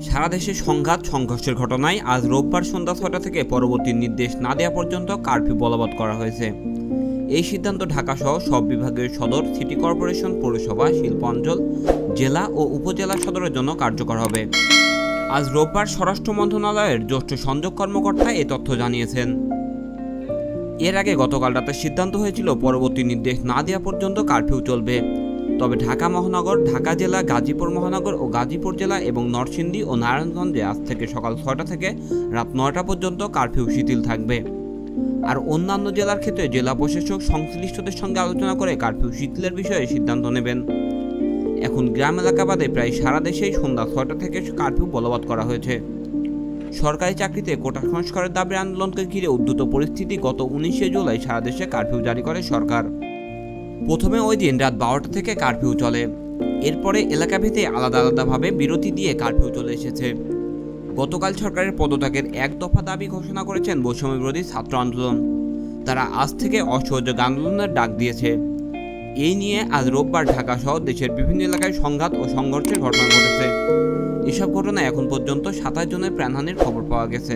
সারা দেশে সংঘর্ষের ঘটনায় আজ রোববার সন্ধ্যা ৬টা থেকে পরবর্তী নির্দেশ না দেওয়া পর্যন্ত কারফিউ বলবৎ করা হয়েছে। এই সিদ্ধান্ত ঢাকাসহ সব বিভাগীয় সদর, সিটি কর্পোরেশন, পৌরসভা, শিল্পাঞ্চল, জেলা ও উপজেলা সদরের জন্য কার্যকর হবে। আজ রোববার স্বরাষ্ট্র মন্ত্রণালয়ের জ্যেষ্ঠ সংযোগ কর্মকর্তা এ তথ্য জানিয়েছেন। এর আগে গতকাল রাতে সিদ্ধান্ত হয়েছিল পরবর্তী নির্দেশ না দেওয়া পর্যন্ত কারফিউ চলবে। তবে ঢাকা মহানগর, ঢাকা জেলা, গাজীপুর মহানগর ও গাজীপুর জেলা এবং নরসিংদী ও নারায়ণগঞ্জে আজ থেকে সকাল ৬টা থেকে রাত ৯টা পর্যন্ত কারফিউ শিথিল থাকবে। আর অন্যান্য জেলার ক্ষেত্রে জেলা প্রশাসক সংশ্লিষ্টদের সঙ্গে আলোচনা করে কারফিউ শিথিলের বিষয়ে সিদ্ধান্ত নেবেন। এখন গ্রাম এলাকা বাদে প্রায় সারা দেশেই সন্ধ্যা ৬টা থেকে কারফিউ বলবৎ করা হয়েছে। সরকারি চাকরিতে কোটা সংস্কারের দাবির আন্দোলনকে ঘিরে উদ্ধত পরিস্থিতি গত ১৯শে জুলাই সারা দেশে কারফিউ জারি করে সরকার। প্রথমে ওই দিন রাত ১২টা থেকে কারফিউ চলে। এরপরে এলাকাভেদে আলাদা আলাদাভাবে বিরতি দিয়ে কারফিউ চলে এসেছে। গতকাল সরকারের পদত্যাগের এক দফা দাবি ঘোষণা করেছেন বৈষম্য বিরোধী ছাত্র আন্দোলন। তারা আজ থেকে অসহযোগ আন্দোলনের ডাক দিয়েছে। এই নিয়ে আজ রোববার ঢাকা সহ দেশের বিভিন্ন এলাকায় সংঘাত ও সংঘর্ষের ঘটনা ঘটেছে। এসব ঘটনায় এখন পর্যন্ত ২৭ জনের প্রাণহানির খবর পাওয়া গেছে।